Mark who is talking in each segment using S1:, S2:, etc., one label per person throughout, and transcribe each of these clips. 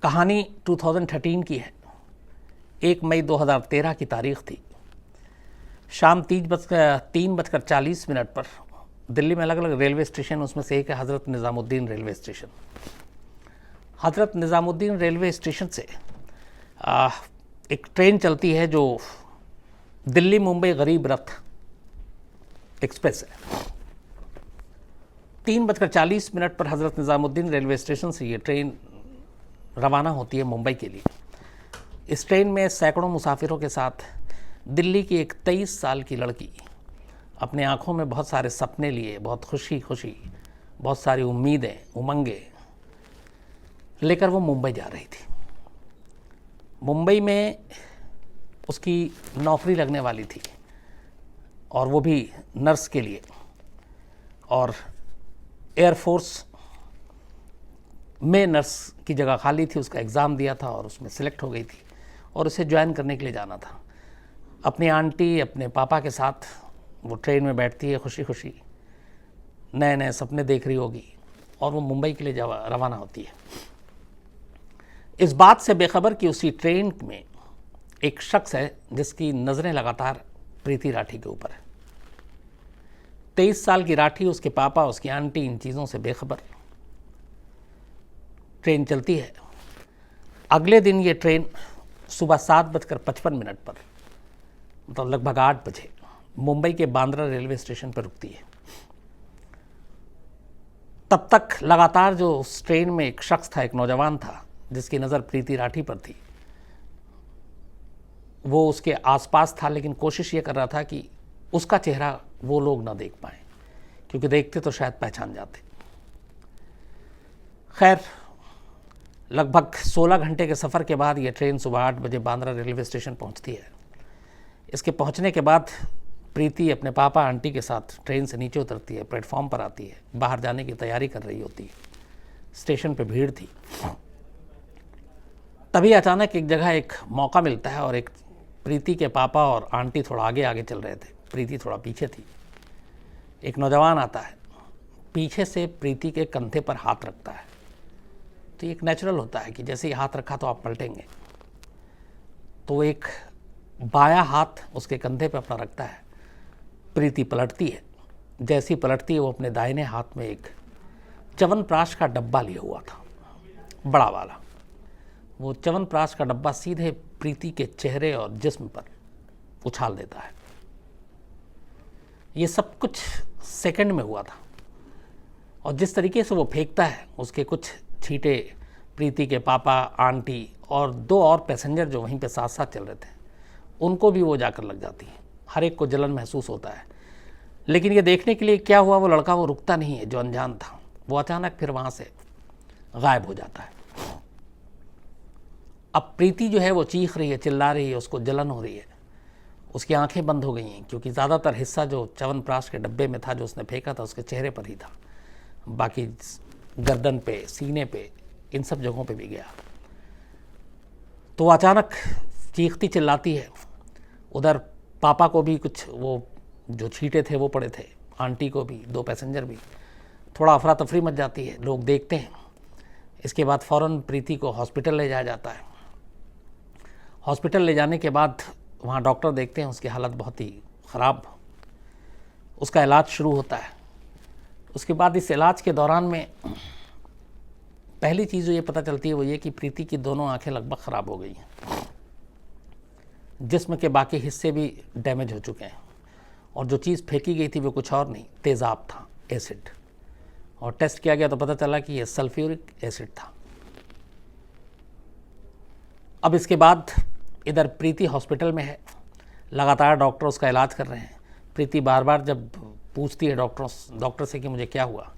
S1: कहानी 2013 की है। 1 मई 2013 की तारीख थी। शाम 3:40 पर दिल्ली में अलग अलग रेलवे स्टेशन, उसमें से एक है Hazrat Nizamuddin railway station. Hazrat Nizamuddin railway station से एक ट्रेन चलती है जो दिल्ली मुंबई गरीब रथ एक्सप्रेस है। 3:40 पर हज़रत निज़ामुद्दीन रेलवे स्टेशन से ये ट्रेन रवाना होती है मुंबई के लिए। इस ट्रेन में सैकड़ों मुसाफिरों के साथ दिल्ली की एक 23 साल की लड़की अपने आँखों में बहुत सारे सपने लिए, बहुत खुशी बहुत सारी उम्मीदें, उमंगें लेकर वो मुंबई जा रही थी। मुंबई में उसकी नौकरी लगने वाली थी और वो भी नर्स के लिए, और एयरफोर्स में नर्स की जगह खाली थी। उसका एग्ज़ाम दिया था और उसमें सिलेक्ट हो गई थी और उसे ज्वाइन करने के लिए जाना था। अपनी आंटी, अपने पापा के साथ वो ट्रेन में बैठती है, खुशी खुशी नए नए सपने देख रही होगी, और वो मुंबई के लिए रवाना होती है। इस बात से बेखबर कि उसी ट्रेन में एक शख्स है जिसकी नज़रें लगातार प्रीति राठी के ऊपर है। 23 साल की राठी, उसके पापा, उसकी आंटी इन चीज़ों से बेखबर। ट्रेन चलती है। अगले दिन ये ट्रेन सुबह 7:55 पर, मतलब लगभग 8 बजे, मुंबई के बांद्रा रेलवे स्टेशन पर रुकती है। तब तक लगातार जो उस ट्रेन में एक शख्स था, एक नौजवान था जिसकी नज़र प्रीति राठी पर थी, वो उसके आसपास था, लेकिन कोशिश ये कर रहा था कि उसका चेहरा वो लोग ना देख पाएं, क्योंकि देखते तो शायद पहचान जाते। खैर, लगभग 16 घंटे के सफ़र के बाद ये ट्रेन सुबह 8 बजे बांद्रा रेलवे स्टेशन पहुंचती है। इसके पहुंचने के बाद प्रीति अपने पापा, आंटी के साथ ट्रेन से नीचे उतरती है, प्लेटफॉर्म पर आती है, बाहर जाने की तैयारी कर रही होती है। स्टेशन पे भीड़ थी। तभी अचानक एक जगह एक मौका मिलता है और एक प्रीति के पापा और आंटी थोड़ा आगे आगे चल रहे थे, प्रीति थोड़ा पीछे थी। एक नौजवान आता है, पीछे से प्रीति के कंधे पर हाथ रखता है। तो एक नेचुरल होता है कि जैसे ही हाथ रखा तो आप पलटेंगे, तो एक बायां हाथ उसके कंधे पर अपना रखता है। प्रीति पलटती है। जैसी पलटती है, वो अपने दाहिने हाथ में एक च्यवनप्राश का डब्बा लिया हुआ था, बड़ा वाला। वो च्यवनप्राश का डब्बा सीधे प्रीति के चेहरे और जिस्म पर उछाल देता है। ये सब कुछ सेकंड में हुआ था, और जिस तरीके से वो फेंकता है, उसके कुछ छींटे प्रीति के पापा, आंटी और 2 और पैसेंजर जो वहीं पे साथ साथ चल रहे थे, उनको भी वो जाकर लग जाती है। हर एक को जलन महसूस होता है। लेकिन ये देखने के लिए क्या हुआ, वो लड़का वो रुकता नहीं है जो अनजान था। वो अचानक फिर वहाँ से गायब हो जाता है। अब प्रीति जो है वो चीख रही है, चिल्ला रही है, उसको जलन हो रही है, उसकी आंखें बंद हो गई हैं, क्योंकि ज़्यादातर हिस्सा जो च्यवनप्राश के डब्बे में था, जो उसने फेंका था, उसके चेहरे पर ही था। बाकी गर्दन पे, सीने पे, इन सब जगहों पे भी गया। तो अचानक चीखती चिल्लाती है। उधर पापा को भी कुछ वो जो छींटे थे वो पड़े थे, आंटी को भी, 2 पैसेंजर भी। थोड़ा अफरा तफरी मच जाती है, लोग देखते हैं। इसके बाद फ़ौरन प्रीति को हॉस्पिटल ले जाया जाता है। हॉस्पिटल ले जाने के बाद वहाँ डॉक्टर देखते हैं, उसकी हालत बहुत ही ख़राब। उसका इलाज शुरू होता है। उसके बाद इस इलाज के दौरान में पहली चीज़ जो ये पता चलती है वो ये कि प्रीति की दोनों आंखें लगभग ख़राब हो गई हैं। जिस्म के बाकी हिस्से भी डैमेज हो चुके हैं, और जो चीज़ फेंकी गई थी वो कुछ और नहीं, तेज़ाब था, एसिड। और टेस्ट किया गया तो पता चला कि ये सल्फ्यूरिक एसिड था। अब इसके बाद इधर प्रीति हॉस्पिटल में है, लगातार डॉक्टर उसका इलाज कर रहे हैं। प्रीति बार बार जब पूछती है डॉक्टर से कि मुझे क्या हुआ।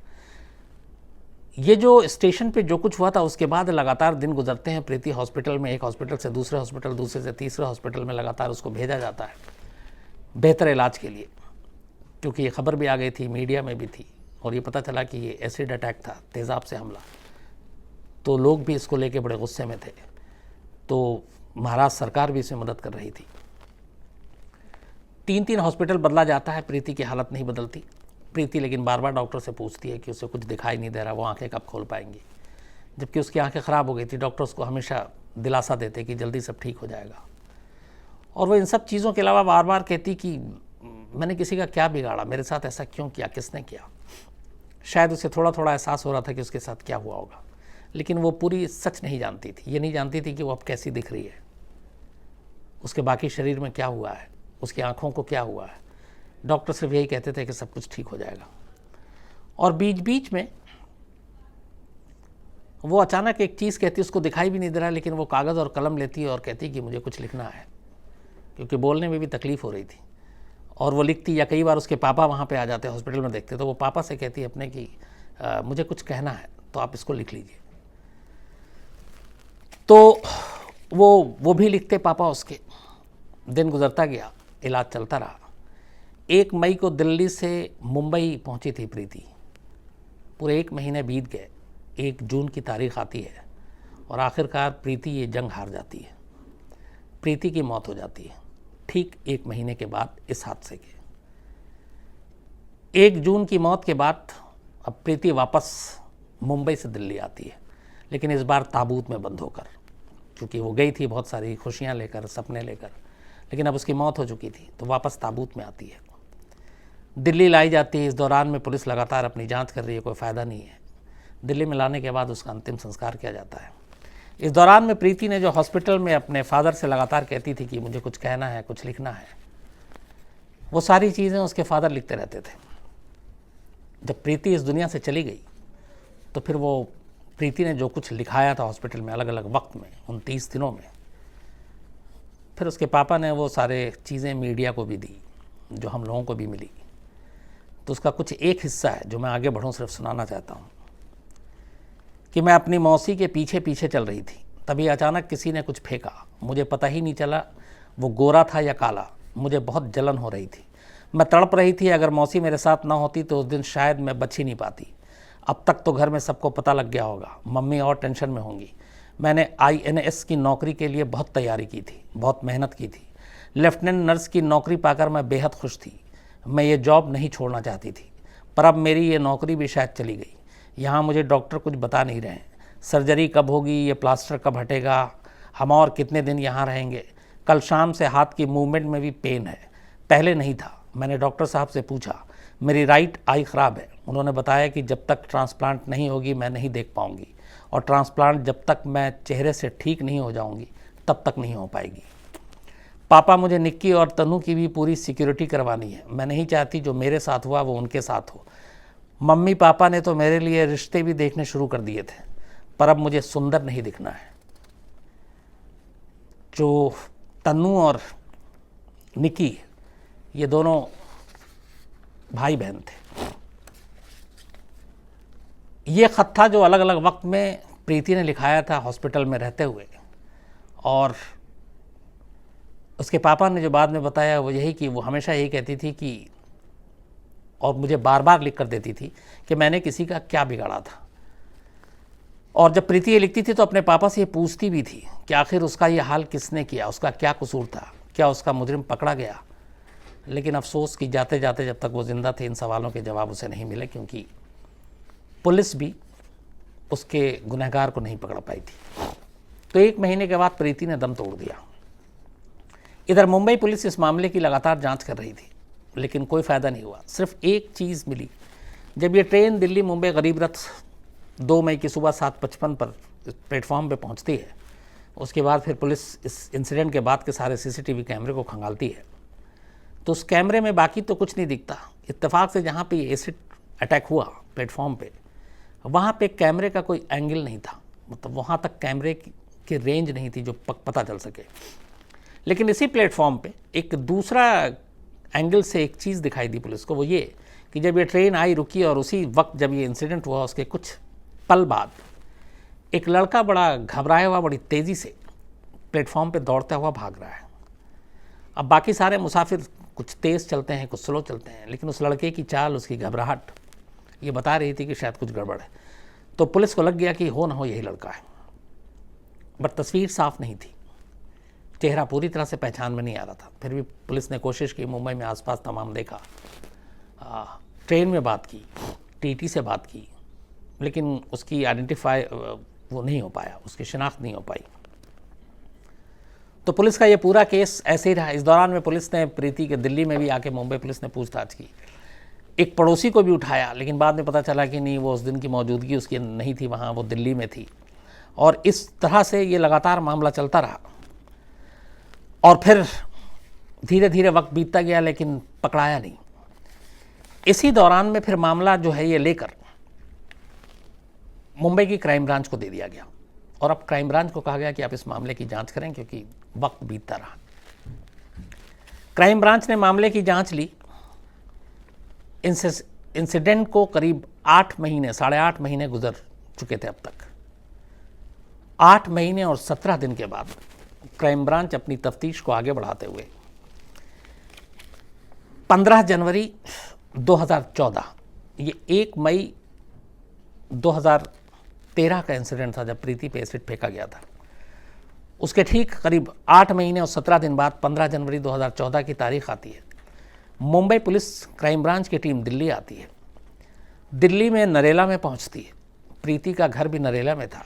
S1: ये जो स्टेशन पे जो कुछ हुआ था, उसके बाद लगातार दिन गुजरते हैं। प्रीति हॉस्पिटल में, एक हॉस्पिटल से दूसरे हॉस्पिटल, दूसरे से तीसरे हॉस्पिटल में लगातार उसको भेजा जाता है बेहतर इलाज के लिए, क्योंकि ये खबर भी आ गई थी, मीडिया में भी थी, और ये पता चला कि ये एसिड अटैक था, तेज़ाब से हमला। तो लोग भी इसको लेके बड़े गुस्से में थे। तो महाराष्ट्र सरकार भी इसमें मदद कर रही थी। 3 हॉस्पिटल बदला जाता है, प्रीति की हालत नहीं बदलती। प्रीति लेकिन बार बार डॉक्टर से पूछती है कि उसे कुछ दिखाई नहीं दे रहा, वो आंखें कब खोल पाएंगी। जबकि उसकी आंखें ख़राब हो गई थी। डॉक्टर उसको हमेशा दिलासा देते कि जल्दी सब ठीक हो जाएगा। और वो इन सब चीज़ों के अलावा बार बार कहती कि मैंने किसी का क्या बिगाड़ा, मेरे साथ ऐसा क्यों किया, किसने किया। शायद उसे थोड़ा थोड़ा एहसास हो रहा था कि उसके साथ क्या हुआ होगा, लेकिन वो पूरी सच नहीं जानती थी। ये नहीं जानती थी कि वो अब कैसी दिख रही है, उसके बाकी शरीर में क्या हुआ है, उसकी आँखों को क्या हुआ है। डॉक्टर सिर्फ यही कहते थे कि सब कुछ ठीक हो जाएगा। और बीच बीच में वो अचानक एक चीज़ कहती, उसको दिखाई भी नहीं दे रहा, लेकिन वो कागज़ और कलम लेती है और कहती कि मुझे कुछ लिखना है, क्योंकि बोलने में भी तकलीफ़ हो रही थी। और वो लिखती, या कई बार उसके पापा वहाँ पे आ जाते, हॉस्पिटल में देखते, तो वो पापा से कहती अपने कि मुझे कुछ कहना है, तो आप इसको लिख लीजिए। तो वो भी लिखते पापा उसके। दिन गुजरता गया, इलाज चलता रहा। 1 मई को दिल्ली से मुंबई पहुंची थी प्रीति। पूरे 1 महीने बीत गए। 1 जून की तारीख आती है और आखिरकार प्रीति ये जंग हार जाती है। प्रीति की मौत हो जाती है ठीक 1 महीने के बाद इस हादसे के। 1 जून की मौत के बाद अब प्रीति वापस मुंबई से दिल्ली आती है, लेकिन इस बार ताबूत में बंद होकर, क्योंकि वो गई थी बहुत सारी खुशियां लेकर, सपने लेकर, लेकिन अब उसकी मौत हो चुकी थी, तो वापस ताबूत में आती है। दिल्ली लाई जाती है। इस दौरान में पुलिस लगातार अपनी जांच कर रही है, कोई फ़ायदा नहीं है। दिल्ली में लाने के बाद उसका अंतिम संस्कार किया जाता है। इस दौरान में प्रीति ने जो हॉस्पिटल में अपने फादर से लगातार कहती थी कि मुझे कुछ कहना है, कुछ लिखना है, वो सारी चीज़ें उसके फादर लिखते रहते थे। जब प्रीति इस दुनिया से चली गई तो फिर वो प्रीति ने जो कुछ लिखाया था हॉस्पिटल में अलग अलग वक्त में, उन 30 दिनों में, फिर उसके पापा ने वो सारे चीज़ें मीडिया को भी दी, जो हम लोगों को भी मिली। तो उसका कुछ एक हिस्सा है जो मैं आगे बढ़ूँ सिर्फ सुनाना चाहता हूँ कि मैं अपनी मौसी के पीछे पीछे चल रही थी। तभी अचानक किसी ने कुछ फेंका। मुझे पता ही नहीं चला वो गोरा था या काला। मुझे बहुत जलन हो रही थी, मैं तड़प रही थी। अगर मौसी मेरे साथ ना होती तो उस दिन शायद मैं बच ही नहीं पाती। अब तक तो घर में सबको पता लग गया होगा, मम्मी और टेंशन में होंगी। मैंने INS की नौकरी के लिए बहुत तैयारी की थी, बहुत मेहनत की थी। लेफ्टिनेंट नर्स की नौकरी पाकर मैं बेहद खुश थी। मैं ये जॉब नहीं छोड़ना चाहती थी, पर अब मेरी ये नौकरी भी शायद चली गई। यहाँ मुझे डॉक्टर कुछ बता नहीं रहे। सर्जरी कब होगी, ये प्लास्टर कब हटेगा, हम और कितने दिन यहाँ रहेंगे। कल शाम से हाथ की मूवमेंट में भी पेन है, पहले नहीं था। मैंने डॉक्टर साहब से पूछा, मेरी राइट आई ख़राब है। उन्होंने बताया कि जब तक ट्रांसप्लांट नहीं होगी मैं नहीं देख पाऊँगी, और ट्रांसप्लांट जब तक मैं चेहरे से ठीक नहीं हो जाऊँगी तब तक नहीं हो पाएगी। पापा, मुझे निक्की और तनु की भी पूरी सिक्योरिटी करवानी है। मैं नहीं चाहती जो मेरे साथ हुआ वो उनके साथ हो। मम्मी पापा ने तो मेरे लिए रिश्ते भी देखने शुरू कर दिए थे, पर अब मुझे सुंदर नहीं दिखना है। जो तन्नू और निकी, ये दोनों भाई बहन थे। ये ख़त था जो अलग अलग वक्त में प्रीति ने लिखाया था हॉस्पिटल में रहते हुए, और उसके पापा ने जो बाद में बताया वो यही कि वो हमेशा यही कहती थी कि, और मुझे बार बार लिख कर देती थी कि मैंने किसी का क्या बिगाड़ा था। और जब प्रीति ये लिखती थी तो अपने पापा से ये पूछती भी थी कि आखिर उसका ये हाल किसने किया, उसका क्या कसूर था, क्या उसका मुजरिम पकड़ा गया। लेकिन अफसोस कि जाते जाते जब तक वो ज़िंदा थे इन सवालों के जवाब उसे नहीं मिले, क्योंकि पुलिस भी उसके गुनहगार को नहीं पकड़ पाई थी। तो 1 महीने के बाद प्रीति ने दम तोड़ दिया। इधर मुंबई पुलिस इस मामले की लगातार जांच कर रही थी, लेकिन कोई फ़ायदा नहीं हुआ। सिर्फ एक चीज़ मिली। जब ये ट्रेन दिल्ली मुंबई गरीब रथ 2 मई की सुबह 7:55 पर प्लेटफॉर्म पे पहुंचती है, उसके बाद फिर पुलिस इस इंसिडेंट के बाद के सारे CCTV कैमरे को खंगालती है, तो उस कैमरे में बाकी तो कुछ नहीं दिखता। इत्तेफाक से जहाँ पे एसिड अटैक हुआ प्लेटफॉर्म पे, वहाँ पे कैमरे का कोई एंगल नहीं था, मतलब वहाँ तक कैमरे की रेंज नहीं थी जो पता चल सके। लेकिन इसी प्लेटफॉर्म पे एक दूसरा एंगल से एक चीज़ दिखाई दी पुलिस को, वो ये कि जब ये ट्रेन आई, रुकी, और उसी वक्त जब ये इंसिडेंट हुआ उसके कुछ पल बाद एक लड़का बड़ा घबराया हुआ बड़ी तेज़ी से प्लेटफॉर्म पे दौड़ता हुआ भाग रहा है। अब बाकी सारे मुसाफिर कुछ तेज़ चलते हैं, कुछ स्लो चलते हैं, लेकिन उस लड़के की चाल, उसकी घबराहट ये बता रही थी कि शायद कुछ गड़बड़ है। तो पुलिस को लग गया कि हो ना हो यही लड़का है, बट तस्वीर साफ नहीं थी, चेहरा पूरी तरह से पहचान में नहीं आ रहा था। फिर भी पुलिस ने कोशिश की, मुंबई में आसपास तमाम देखा, ट्रेन में बात की, TT से बात की, लेकिन उसकी वो नहीं हो पाया, उसकी शिनाख्त नहीं हो पाई। तो पुलिस का ये पूरा केस ऐसे ही रहा। इस दौरान में पुलिस ने प्रीति के दिल्ली में भी आके मुंबई पुलिस ने पूछताछ की, एक पड़ोसी को भी उठाया, लेकिन बाद में पता चला कि नहीं, वो उस दिन की मौजूदगी उसकी नहीं थी वहाँ, वो दिल्ली में थी। और इस तरह से ये लगातार मामला चलता रहा और फिर धीरे धीरे वक्त बीतता गया, लेकिन पकड़ाया नहीं। इसी दौरान में फिर मामला जो है ये लेकर मुंबई की क्राइम ब्रांच को दे दिया गया और अब क्राइम ब्रांच को कहा गया कि आप इस मामले की जांच करें, क्योंकि वक्त बीतता रहा। क्राइम ब्रांच ने मामले की जांच ली। इंसिडेंट को करीब 8 महीने, 8.5 महीने गुजर चुके थे अब तक। 8 महीने और 17 दिन के बाद क्राइम ब्रांच अपनी तफ्तीश को आगे बढ़ाते हुए 15 जनवरी 2014, ये 1 मई 2013 का इंसिडेंट था जब प्रीति पे एसिड फेंका गया था, उसके ठीक करीब 8 महीने और 17 दिन बाद 15 जनवरी 2014 की तारीख आती है। मुंबई पुलिस क्राइम ब्रांच की टीम दिल्ली आती है। दिल्ली में नरेला में पहुंचती है। प्रीति का घर भी नरेला में था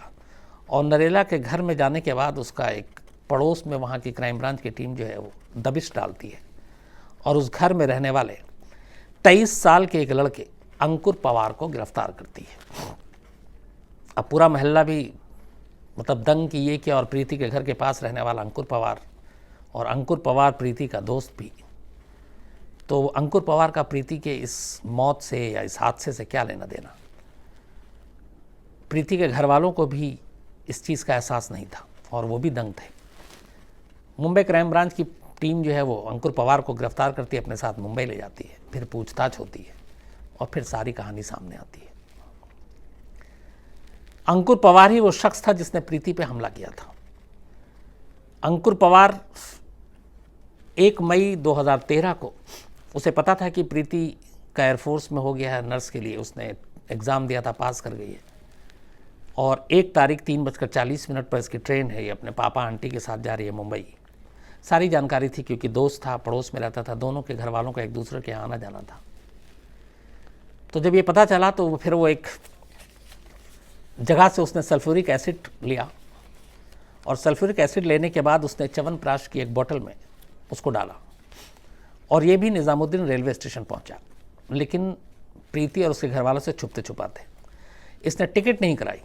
S1: और नरेला के घर में जाने के बाद उसका एक पड़ोस में वहाँ की क्राइम ब्रांच की टीम जो है वो दबिश डालती है और उस घर में रहने वाले 23 साल के एक लड़के अंकुर पवार को गिरफ्तार करती है। अब पूरा मोहल्ला भी मतलब दंग की ये कि, और प्रीति के घर के पास रहने वाला अंकुर पवार, और अंकुर पवार प्रीति का दोस्त भी। तो अंकुर पवार का प्रीति के इस मौत से या इस हादसे से क्या लेना देना? प्रीति के घर वालों को भी इस चीज़ का एहसास नहीं था और वो भी दंग थे। मुंबई क्राइम ब्रांच की टीम जो है वो अंकुर पवार को गिरफ्तार करती है, अपने साथ मुंबई ले जाती है, फिर पूछताछ होती है और फिर सारी कहानी सामने आती है। अंकुर पवार ही वो शख्स था जिसने प्रीति पे हमला किया था। अंकुर पवार 1 मई 2013 को उसे पता था कि प्रीति का एयरफोर्स में हो गया है नर्स के लिए, उसने एग्ज़ाम दिया था, पास कर गई है, और 1 तारीख 3:40 पर इसकी ट्रेन है, ये अपने पापा आंटी के साथ जा रही है मुंबई। सारी जानकारी थी क्योंकि दोस्त था, पड़ोस में रहता था, दोनों के घर वालों का एक दूसरे के आना जाना था। तो जब ये पता चला तो फिर वो एक जगह से उसने सल्फ्यूरिक एसिड लिया और सल्फ्यूरिक एसिड लेने के बाद उसने च्यवनप्राश की एक बोतल में उसको डाला और ये भी निज़ामुद्दीन रेलवे स्टेशन पहुंचा, लेकिन प्रीति और उसके घर वालों से छुपते छुपाते। इसने टिकट नहीं कराई,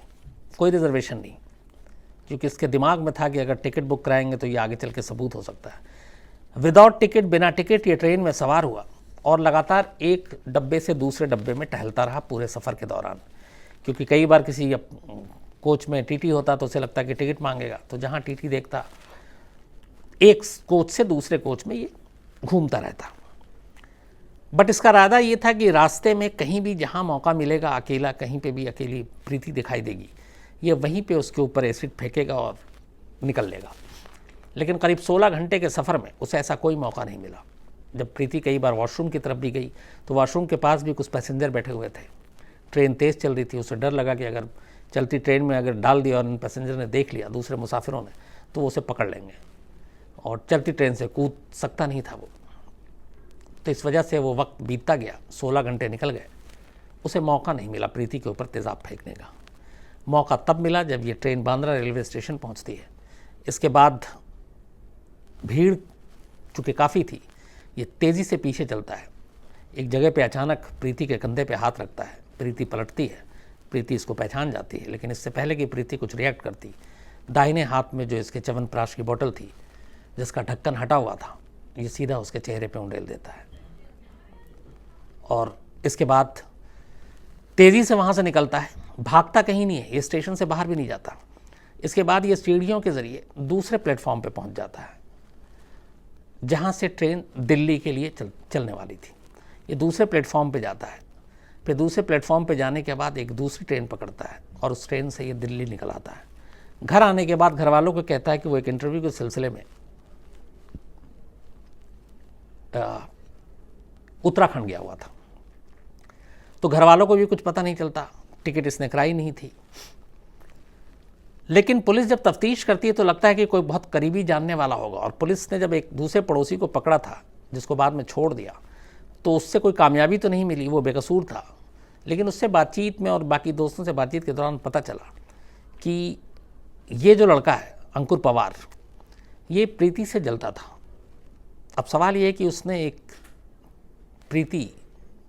S1: कोई रिजर्वेशन नहीं, क्योंकि इसके दिमाग में था कि अगर टिकट बुक कराएंगे तो ये आगे चल के सबूत हो सकता है। विदाउट टिकट, बिना टिकट ये ट्रेन में सवार हुआ और लगातार एक डब्बे से दूसरे डब्बे में टहलता रहा पूरे सफ़र के दौरान, क्योंकि कई बार किसी कोच में टीटी होता तो उसे लगता कि टिकट मांगेगा, तो जहाँ टीटी देखता एक कोच से दूसरे कोच में ये घूमता रहता। बट इसका इरादा ये था कि रास्ते में कहीं भी जहाँ मौका मिलेगा, अकेला कहीं पे भी अकेली प्रीति दिखाई देगी, ये वहीं पे उसके ऊपर एसिड फेंकेगा और निकल लेगा। लेकिन करीब 16 घंटे के सफ़र में उसे ऐसा कोई मौका नहीं मिला। जब प्रीति कई बार वॉशरूम की तरफ भी गई तो वॉशरूम के पास भी कुछ पैसेंजर बैठे हुए थे। ट्रेन तेज़ चल रही थी, उसे डर लगा कि अगर चलती ट्रेन में अगर डाल दिया और इन पैसेंजर ने देख लिया, दूसरे मुसाफिरों ने, तो वो उसे पकड़ लेंगे और चलती ट्रेन से कूद सकता नहीं था वो। तो इस वजह से वो वक्त बीतता गया, 16 घंटे निकल गए, उसे मौका नहीं मिला प्रीति के ऊपर तेज़ाब फेंकने का। मौका तब मिला जब ये ट्रेन बांद्रा रेलवे स्टेशन पहुंचती है। इसके बाद भीड़ चूँकि काफ़ी थी, ये तेज़ी से पीछे चलता है। एक जगह पे अचानक प्रीति के कंधे पे हाथ रखता है, प्रीति पलटती है, प्रीति इसको पहचान जाती है, लेकिन इससे पहले कि प्रीति कुछ रिएक्ट करती, दाहिने हाथ में जो इसके च्यवनप्राश की बोतल थी जिसका ढक्कन हटा हुआ था, ये सीधा उसके चेहरे पे उंडेल देता है और इसके बाद तेज़ी से वहाँ से निकलता है। भागता कहीं नहीं है, ये स्टेशन से बाहर भी नहीं जाता। इसके बाद ये सीढ़ियों के ज़रिए दूसरे प्लेटफॉर्म पे पहुँच जाता है जहाँ से ट्रेन दिल्ली के लिए चलने वाली थी। ये दूसरे प्लेटफॉर्म पे जाता है, फिर दूसरे प्लेटफॉर्म पे जाने के बाद एक दूसरी ट्रेन पकड़ता है और उस ट्रेन से ये दिल्ली निकल आता है। घर आने के बाद घर वालों को कहता है कि वो एक इंटरव्यू के सिलसिले में उत्तराखंड गया हुआ था। तो घर वालों को भी कुछ पता नहीं चलता, टिकट इसने कराई नहीं थी। लेकिन पुलिस जब तफ्तीश करती है तो लगता है कि कोई बहुत करीबी जानने वाला होगा, और पुलिस ने जब एक दूसरे पड़ोसी को पकड़ा था जिसको बाद में छोड़ दिया, तो उससे कोई कामयाबी तो नहीं मिली, वो बेकसूर था। लेकिन उससे बातचीत में और बाकी दोस्तों से बातचीत के दौरान पता चला कि ये जो लड़का है अंकुर पवार, ये प्रीति से जलता था। अब सवाल ये है कि उसने प्रीति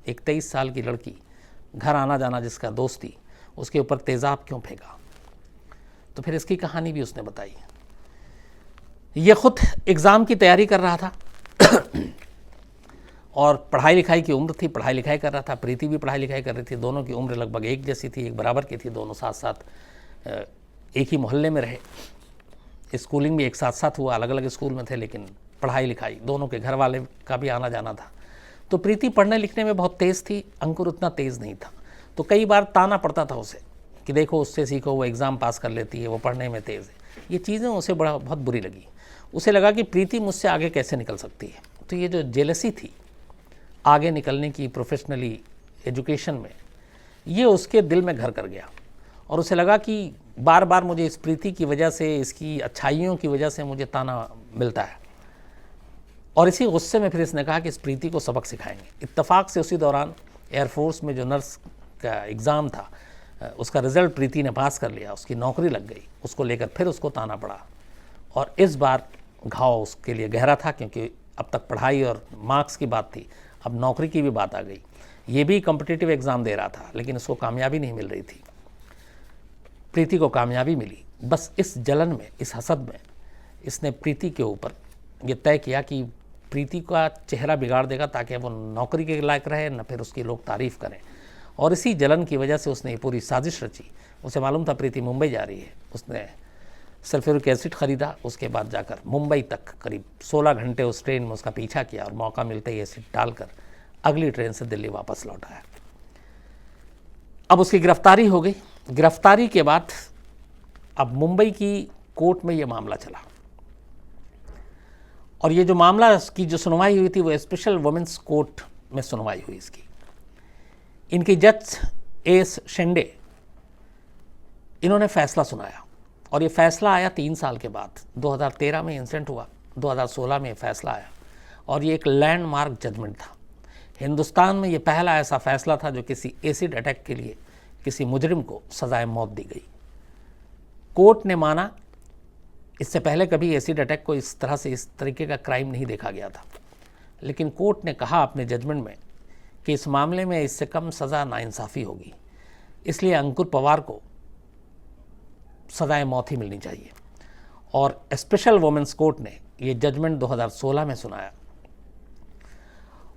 S1: एक 23 साल की लड़की, घर आना जाना जिसका दोस्त थी, उसके ऊपर तेज़ाब क्यों फेंका। तो फिर इसकी कहानी भी उसने बताई। ये खुद एग्ज़ाम की तैयारी कर रहा था और पढ़ाई लिखाई की उम्र थी, पढ़ाई लिखाई कर रहा था, प्रीति भी पढ़ाई लिखाई कर रही थी। दोनों की उम्र लगभग एक जैसी थी, एक बराबर की थी। दोनों साथ साथ एक ही मोहल्ले में रहे, स्कूलिंग भी एक साथ साथ हुआ, अलग अलग स्कूल में थे, लेकिन पढ़ाई लिखाई दोनों के घर वाले का भी आना जाना था। तो प्रीति पढ़ने लिखने में बहुत तेज़ थी, अंकुर उतना तेज़ नहीं था। तो कई बार ताना पड़ता था उसे कि देखो उससे सीखो, वो एग्ज़ाम पास कर लेती है, वो पढ़ने में तेज़ है। ये चीज़ें उसे बहुत बुरी लगी। उसे लगा कि प्रीति मुझसे आगे कैसे निकल सकती है। तो ये जो जेलसी थी आगे निकलने की प्रोफेशनली एजुकेशन में, ये उसके दिल में घर कर गया और उसे लगा कि बार बार मुझे इस प्रीति की वजह से, इसकी अच्छाइयों की वजह से मुझे ताना मिलता है। और इसी गुस्से में फिर इसने कहा कि इस प्रीति को सबक सिखाएंगे। इत्तेफाक से उसी दौरान एयरफोर्स में जो नर्स का एग्ज़ाम था, उसका रिज़ल्ट प्रीति ने पास कर लिया, उसकी नौकरी लग गई। उसको लेकर फिर उसको ताना पड़ा और इस बार घाव उसके लिए गहरा था, क्योंकि अब तक पढ़ाई और मार्क्स की बात थी, अब नौकरी की भी बात आ गई। ये भी कॉम्पिटिटिव एग्ज़ाम दे रहा था, लेकिन उसको कामयाबी नहीं मिल रही थी। प्रीति को कामयाबी मिली। बस इस जलन में, इस हसद में इसने प्रीति के ऊपर ये तय किया कि प्रीति का चेहरा बिगाड़ देगा ताकि वो नौकरी के लायक रहे, न फिर उसकी लोग तारीफ़ करें। और इसी जलन की वजह से उसने ये पूरी साजिश रची। उसे मालूम था प्रीति मुंबई जा रही है। उसने सल्फ्यूरिक एसिड ख़रीदा, उसके बाद जाकर मुंबई तक करीब 16 घंटे उस ट्रेन में उसका पीछा किया और मौका मिलते ही एसिड डालकर अगली ट्रेन से दिल्ली वापस लौट आया। अब उसकी गिरफ्तारी हो गई। गिरफ्तारी के बाद अब मुंबई की कोर्ट में ये मामला चला और ये जो मामला की जो सुनवाई हुई थी वो स्पेशल वुमेन्स कोर्ट में सुनवाई हुई इसकी। इनकी जज एस शेंडे, इन्होंने फैसला सुनाया और ये फैसला आया 3 साल के बाद। 2013 में इंसिडेंट हुआ, 2016 में फैसला आया और ये एक लैंडमार्क जजमेंट था। हिंदुस्तान में ये पहला ऐसा फैसला था जो किसी एसिड अटैक के लिए किसी मुजरिम को सजाए मौत दी गई। कोर्ट ने माना, इससे पहले कभी एसिड अटैक को इस तरह से, इस तरीके का क्राइम नहीं देखा गया था, लेकिन कोर्ट ने कहा अपने जजमेंट में कि इस मामले में इससे कम सज़ा नाइंसाफ़ी होगी, इसलिए अंकुर पवार को सजाए मौत ही मिलनी चाहिए। और स्पेशल वुमेन्स कोर्ट ने ये जजमेंट 2016 में सुनाया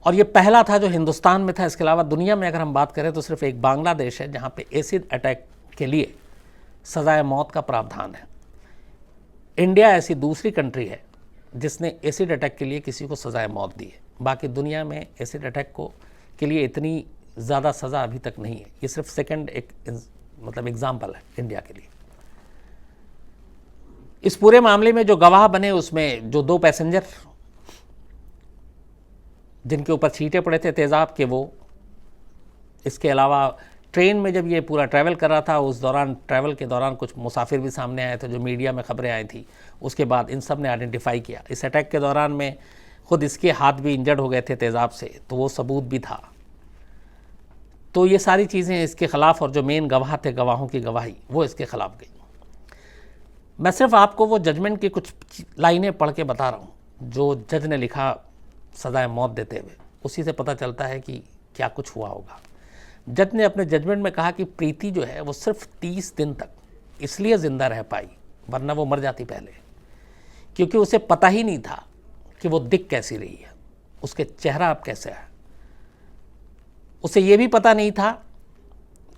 S1: और ये पहला था जो हिंदुस्तान में था। इसके अलावा दुनिया में अगर हम बात करें तो सिर्फ एक बांग्लादेश है जहाँ पे एसिड अटैक के लिए सजाए मौत का प्रावधान है। इंडिया ऐसी दूसरी कंट्री है जिसने एसिड अटैक के लिए किसी को सजाए मौत दी है। बाकी दुनिया में एसिड अटैक के लिए इतनी ज़्यादा सज़ा अभी तक नहीं है। ये सिर्फ सेकंड मतलब एग्जाम्पल है इंडिया के लिए। इस पूरे मामले में जो गवाह बने उसमें जो 2 पैसेंजर जिनके ऊपर छींटे पड़े थे तेज़ाब के, वो, इसके अलावा ट्रेन में जब ये पूरा ट्रैवल कर रहा था उस दौरान, ट्रैवल के दौरान कुछ मुसाफिर भी सामने आए थे जो मीडिया में खबरें आई थी। उसके बाद इन सब ने आइडेंटिफाई किया। इस अटैक के दौरान में खुद इसके हाथ भी इंजर्ड हो गए थे तेज़ाब से, तो वो सबूत भी था। तो ये सारी चीज़ें इसके ख़िलाफ़, और जो मेन गवाह थे, गवाहों की गवाही वो इसके ख़िलाफ़ गई। मैं सिर्फ आपको वो जजमेंट की कुछ लाइनें पढ़ के बता रहा हूँ जो जज ने लिखा सज़ाए मौत देते हुए। उसी से पता चलता है कि क्या कुछ हुआ होगा। जज ने अपने जजमेंट में कहा कि प्रीति जो है वो सिर्फ 30 दिन तक इसलिए ज़िंदा रह पाई, वरना वो मर जाती पहले, क्योंकि उसे पता ही नहीं था कि वो दिख कैसी रही है, उसके चेहरा अब कैसे है। उसे ये भी पता नहीं था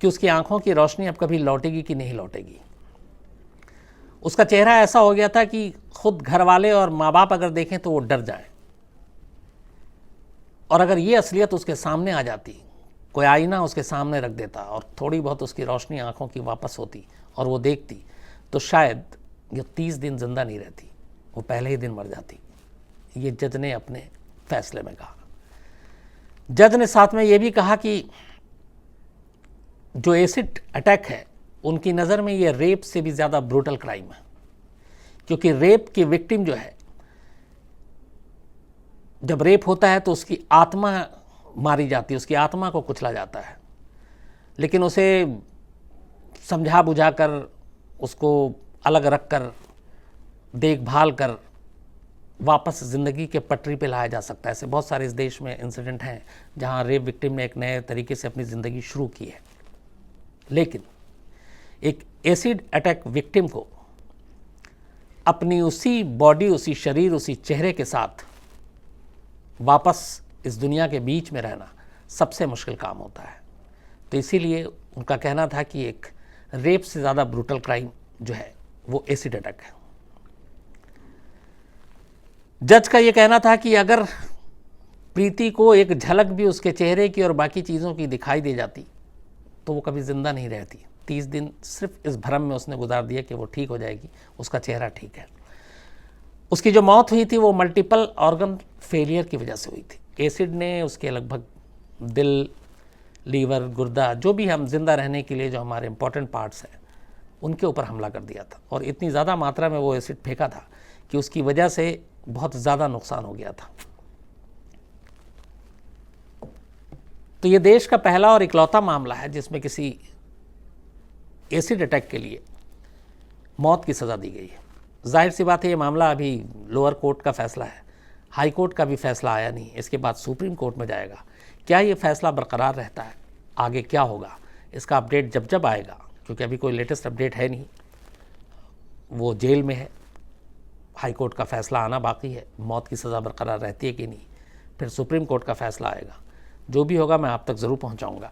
S1: कि उसकी आंखों की रोशनी अब कभी लौटेगी कि नहीं लौटेगी। उसका चेहरा ऐसा हो गया था कि खुद घर वाले और माँ बाप अगर देखें तो वो डर जाएं। और अगर ये असलियत उसके सामने आ जाती, कोई आईना उसके सामने रख देता और थोड़ी बहुत उसकी रोशनी आंखों की वापस होती और वो देखती, तो शायद ये 30 दिन जिंदा नहीं रहती, वो पहले ही दिन मर जाती। ये जज ने अपने फैसले में कहा। जज ने साथ में ये भी कहा कि जो एसिड अटैक है उनकी नज़र में ये रेप से भी ज़्यादा ब्रूटल क्राइम है, क्योंकि रेप की विक्टिम जो है, जब रेप होता है तो उसकी आत्मा मारी जाती है, उसकी आत्मा को कुचला जाता है, लेकिन उसे समझा बुझा कर उसको अलग रख कर देखभाल कर वापस ज़िंदगी के पटरी पे लाया जा सकता है। ऐसे बहुत सारे इस देश में इंसिडेंट हैं जहां रेप विक्टिम ने एक नए तरीके से अपनी ज़िंदगी शुरू की है। लेकिन एक एसिड अटैक विक्टिम को अपनी उसी बॉडी, उसी शरीर, उसी चेहरे के साथ वापस इस दुनिया के बीच में रहना सबसे मुश्किल काम होता है। तो इसीलिए उनका कहना था कि एक रेप से ज़्यादा ब्रूटल क्राइम जो है वो एसिड अटैक है। जज का ये कहना था कि अगर प्रीति को एक झलक भी उसके चेहरे की और बाकी चीज़ों की दिखाई दे जाती तो वो कभी ज़िंदा नहीं रहती। 30 दिन सिर्फ इस भ्रम में उसने गुजार दिया कि वो ठीक हो जाएगी, उसका चेहरा ठीक है। उसकी जो मौत हुई थी वो मल्टीपल ऑर्गन फेलियर की वजह से हुई थी। एसिड ने उसके लगभग दिल, लीवर, गुर्दा, जो भी हम जिंदा रहने के लिए जो हमारे इंपॉर्टेंट पार्ट्स हैं उनके ऊपर हमला कर दिया था। और इतनी ज़्यादा मात्रा में वो एसिड फेंका था कि उसकी वजह से बहुत ज़्यादा नुकसान हो गया था। तो ये देश का पहला और इकलौता मामला है जिसमें किसी एसिड अटैक के लिए मौत की सज़ा दी गई है। जाहिर सी बात है ये मामला अभी लोअर कोर्ट का फैसला है, हाई कोर्ट का भी फैसला आया नहीं, इसके बाद सुप्रीम कोर्ट में जाएगा। क्या ये फैसला बरकरार रहता है, आगे क्या होगा, इसका अपडेट जब जब आएगा, क्योंकि अभी कोई लेटेस्ट अपडेट है नहीं, वो जेल में है, हाई कोर्ट का फैसला आना बाकी है, मौत की सज़ा बरकरार रहती है कि नहीं, फिर सुप्रीम कोर्ट का फैसला आएगा। जो भी होगा मैं आप तक ज़रूर पहुंचाऊंगा।